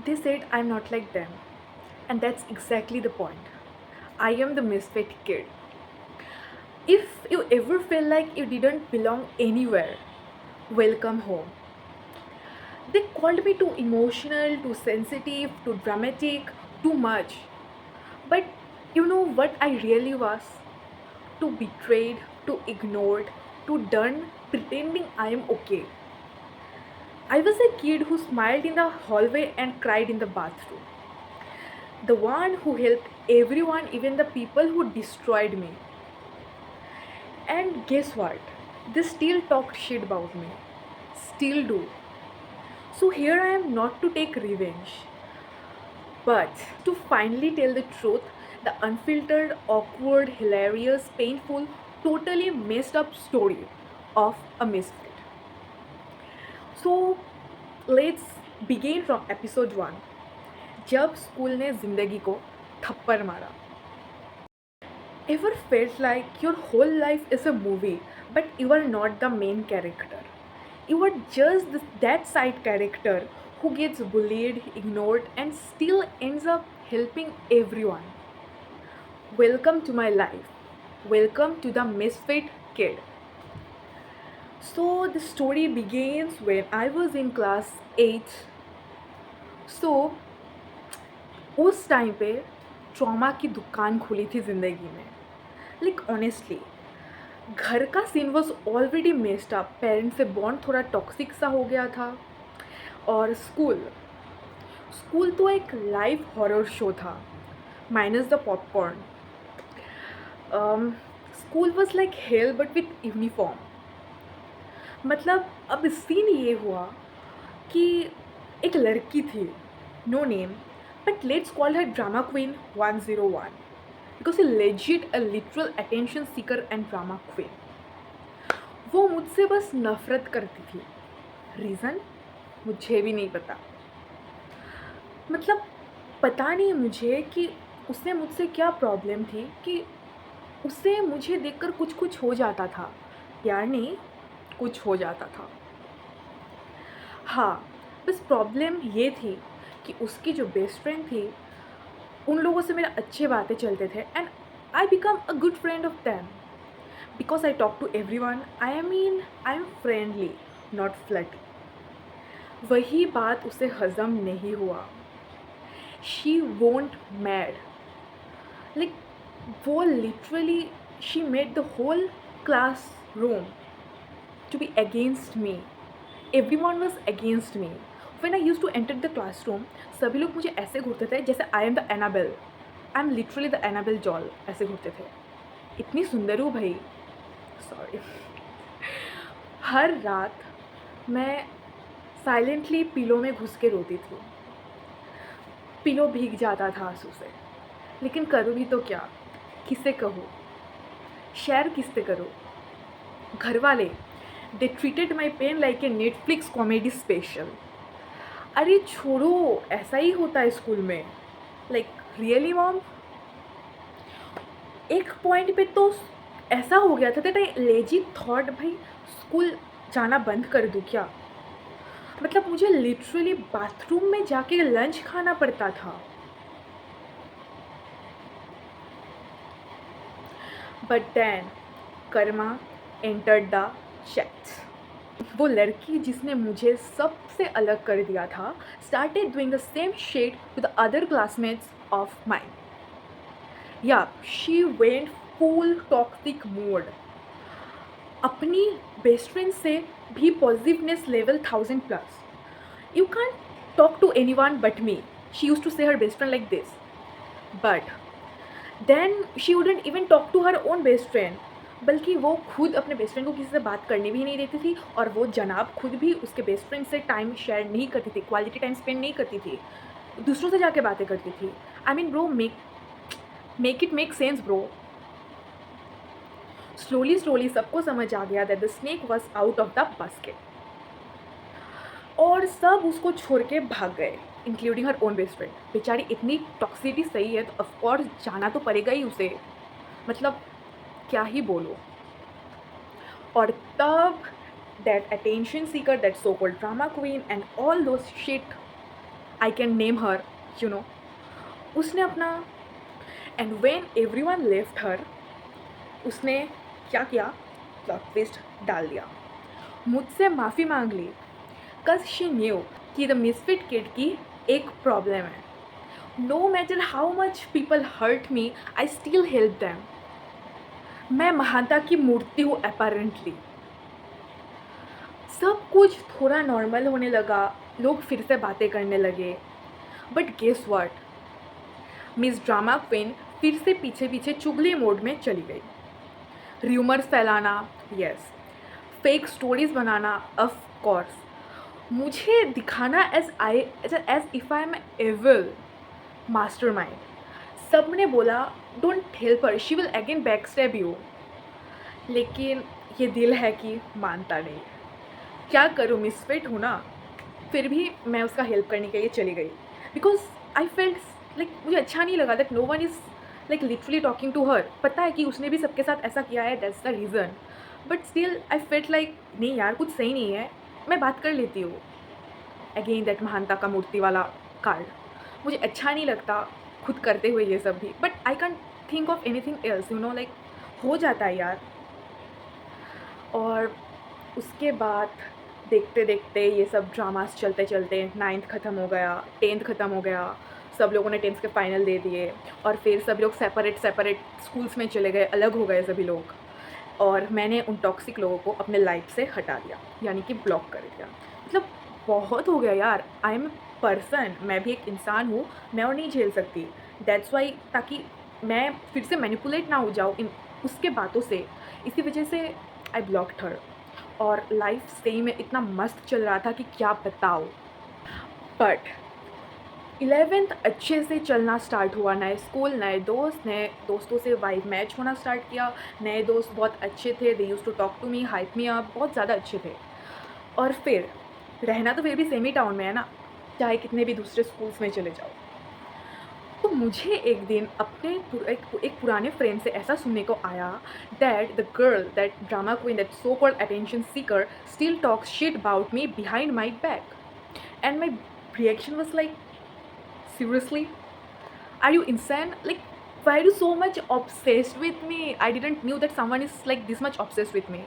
They said I'm not like them. And that's exactly the point. I am the misfit kid. If you ever feel like you didn't belong anywhere, welcome home. They called me too emotional, too sensitive, too dramatic, too much. But you know what I really was? Too betrayed, too ignored, too done pretending I am okay. I was a kid who smiled in the hallway and cried in the bathroom. The one who helped everyone, even the people who destroyed me. And guess what? They still talked shit about me. Still do. So here I am not to take revenge, but to finally tell the truth, the unfiltered, awkward, hilarious, painful, totally messed up story of a misfit. So let's begin from episode 1. जब school ने जिंदगी को थप्पड़ मारा. Ever felt like your whole life is a movie, but you are not the main character? You are just that side character who gets bullied, ignored, and still ends up helping everyone. Welcome to my life. Welcome to the misfit kid. So, the story begins when I was in class 8. So, उस time पे trauma की दुकान खुली थी ज़िंदगी में. Like honestly घर का scene was already messed up. Parents से बॉन्ड थोड़ा टॉक्सिक सा हो गया था. और स्कूल स्कूल तो एक लाइव हॉरर शो था, minus the popcorn. School was like hell but with uniform. मतलब अब सीन ये हुआ कि एक लड़की थी, no name, but let's call her drama queen 101 because a legit a literal attention seeker and drama queen. वो मुझसे बस नफ़रत करती थी. रीज़न मुझे भी नहीं पता. मतलब पता नहीं मुझे कि उससे मुझसे क्या प्रॉब्लम थी कि उससे मुझे देखकर कुछ कुछ हो जाता था. प्यार नहीं, कुछ हो जाता था. हाँ, बस प्रॉब्लम ये थी कि उसकी जो बेस्ट फ्रेंड थी, उन लोगों से मेरे अच्छे बातें चलते थे and I become a good friend of them because I talk to everyone. I am friendly, not flirty. वही बात उसे हज़म नहीं हुआ. She won't mad. लाइक वो literally she made the whole classroom to be against me. Everyone was against me. When I used to enter the classroom, सभी लोग मुझे ऐसे घूरते थे जैसे I am the Annabelle. I am literally the Annabelle doll. ऐसे घूरते थे. इतनी सुंदर हूँ भाई. सॉरी. हर रात मैं साइलेंटली पिलो में घुस के रोती थी. पिलो भीग जाता था आंसू से. लेकिन करूँ भी तो क्या? किससे कहूँ? शेयर किससे करूँ? घर वाले they treated my pain like a Netflix comedy special. अरे छोड़ो, ऐसा ही होता है स्कूल में. Like really mom. एक पॉइंट पे तो ऐसा हो गया था दैट आई लेजी थॉट भाई स्कूल जाना बंद कर दूँ क्या. मतलब मुझे लिटरली बाथरूम में जाके लंच खाना पड़ता था. But then karma entered the chat. वो लड़की जिसने मुझे सबसे अलग कर दिया था started doing the same shit with the other classmates of mine. Yeah she went full toxic mode. अपनी बेस्ट फ्रेंड से भी positiveness level 1000+. You can talk to anyone but me, she use to say her best friend like this. But then she wouldn't even talk to her own best friend. बल्कि वो खुद अपने best friend को किसी से बात करने भी नहीं देती थी. और वो जनाब खुद भी उसके बेस्ट फ्रेंड से टाइम शेयर नहीं करती थी, क्वालिटी टाइम स्पेंड नहीं करती थी, दूसरों से जाके बातें करती थी. I mean bro, make it make sense bro. Slowly सबको समझ आ गया that the snake was out of the basket. और सब उसको छोड़ के भाग गए, including her own best friend. बेचारी इतनी टॉक्सिसिटी सही है तो ऑफकोर्स जाना तो पड़ेगा ही उसे. मतलब क्या ही बोलो. और तब that attention seeker, that so-called drama queen and all those shit I can name her, you know. उसने अपना, and when every one left her, उसने क्या किया, प्लॉट ट्विस्ट डाल दिया, मुझसे माफ़ी मांग ली। कज शी न्यू कि द मिसफिट किड की एक प्रॉब्लम है, no matter how much people hurt me, I still help them. मैं महानता की मूर्ति हूँ अपेरेंटली। सब कुछ थोड़ा नॉर्मल होने लगा, लोग फिर से बातें करने लगे। But guess what, miss drama queen फिर से पीछे पीछे चुगली मोड में चली गई। र्यूमर्स फैलाना, यस, फेक स्टोरीज बनाना, ऑफ कोर्स, मुझे दिखाना as if I am evil mastermind. सबने बोला don't help her, she will again backstab you. लेकिन ये दिल है कि मानता नहीं। क्या करूँ, मिसफिट हूँ ना। फिर भी मैं उसका हेल्प करने के लिए चली गई, बिकॉज आई फेल्ट लाइक, मुझे अच्छा नहीं लगा that no one is like literally talking to her. पता है कि उसने भी सबके साथ ऐसा किया है, that's the reason, but still I felt like नहीं यार, कुछ सही नहीं है, मैं बात कर लेती हूँ। अगेन दैट महानता का मूर्ति वाला कार्ड, मुझे अच्छा नहीं लगता खुद करते हुए ये सब भी, but I can think of any thing else, you know, like हो जाता है यार। और उसके बाद देखते देखते ये सब ड्रामास चलते चलते 9th ख़त्म हो गया, 10th ख़त्म हो गया, सब लोगों ने 10th के फाइनल दे दिए, और फिर सब लोग सेपरेट सेपरेट स्कूल्स में चले गए, अलग हो गए सभी लोग। और मैंने उन टॉक्सिक लोगों को अपने लाइफ से हटा दिया, यानी कि ब्लॉक कर दिया। मतलब बहुत हो गया यार, आई एम पर्सन, मैं भी एक इंसान हूँ, मैं और नहीं झेल सकती। दैट्स वाई, ताकि मैं फिर से मैनिपुलेट ना हो जाऊँ इन उसके बातों से, इसी वजह से आई ब्लॉक्ड हर। और लाइफ सही में इतना मस्त चल रहा था कि क्या बताओ। बट 11th अच्छे से चलना स्टार्ट हुआ, नए स्कूल, नए दोस्त, नए दोस्तों से वाइब मैच होना स्टार्ट किया, नए दोस्त बहुत अच्छे थे, they use to talk to me, hype me up, बहुत ज़्यादा अच्छे थे। और फिर रहना तो फिर भी सेम ही टाउन में है ना, चाहे कितने भी दूसरे स्कूल्स में चले जाओ। तो मुझे एक दिन अपने एक पुराने फ्रेंड से ऐसा सुनने को आया that the girl, that drama queen, that so called attention seeker still talks shit about me behind my back. And my reaction was like, seriously, are you insane? Like, why are you so much obsessed with me? I didn't knew that someone is like this much obsessed with me.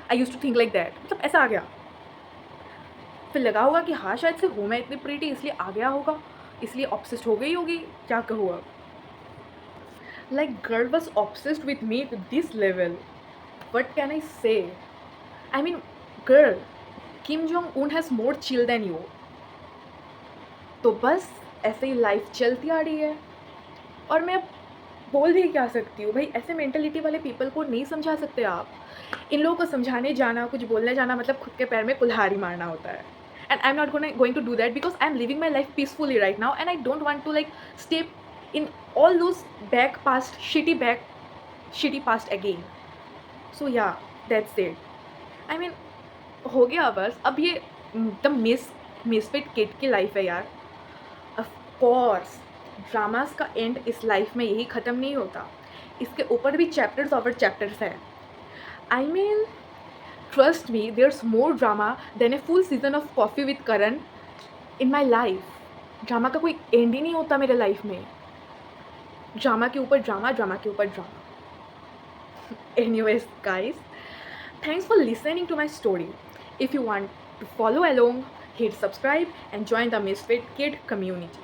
I used to think like that, मतलब ऐसा आ गया। फिर लगा होगा कि हाँ शायद से हूँ मैं इतनी प्रीटी, इसलिए आ गया होगा, इसलिए ऑब्सेस्ड हो गई होगी, क्या कहूँ अब। Like girl was obsessed with me to this level, what can I say. I mean girl, Kim Jong Un has more chill than you. तो बस ऐसे ही लाइफ चलती आ रही है, और मैं अब बोल भी क्या सकती हूँ भाई, ऐसे मेंटलिटी वाले पीपल को नहीं समझा सकते आप। इन लोगों को समझाने जाना, कुछ बोलने जाना, मतलब खुद के पैर में कुल्हाड़ी मारना होता है। And I am not going to do that, because I am living my life peacefully right now, and I don't want to like stay in all those back past shitty past again. So yeah, that's it. I mean हो गया बस, अब ये the misfit kid की life है यार। Of course dramas का and इस लाइफ में यही ख़त्म नहीं होता, इसके ऊपर भी चैप्टर्स ओवर चैप्टर्स हैं। I mean trust me, there's more drama than a full season of coffee with Karan in my life. Drama का कोई एंड ही नहीं होता मेरे लाइफ में, ड्रामा के ऊपर ड्रामा, ड्रामा के ऊपर drama. Anyways, guys, thanks for listening to my story. If you want to follow along, hit subscribe and join the Misfit Kid community.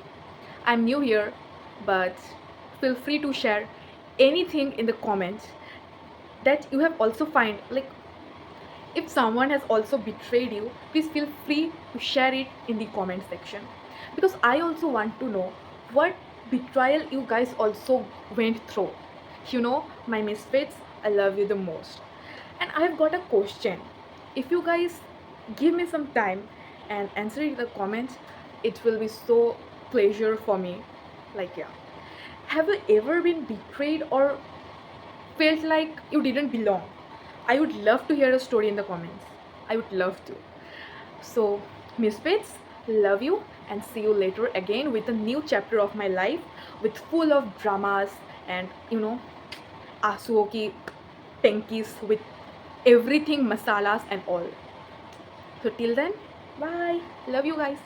I'm new here, but feel free to share anything in the comments that you have also find, like if someone has also betrayed you, please feel free to share it in the comment section, because I also want to know what betrayal you guys also went through. You know, my misfits, I love you the most. And I've got a question. If you guys give me some time and answer it in the comments, it will be so pleasure for me. Like, yeah. Have you ever been betrayed or felt like you didn't belong? I would love to hear a story in the comments. I would love to. So, Misfits, love you and see you later again with a new chapter of my life with full of dramas and, you know, आंसुओं की टैंकीज with everything, masalas and all. So till then, bye. Love you guys.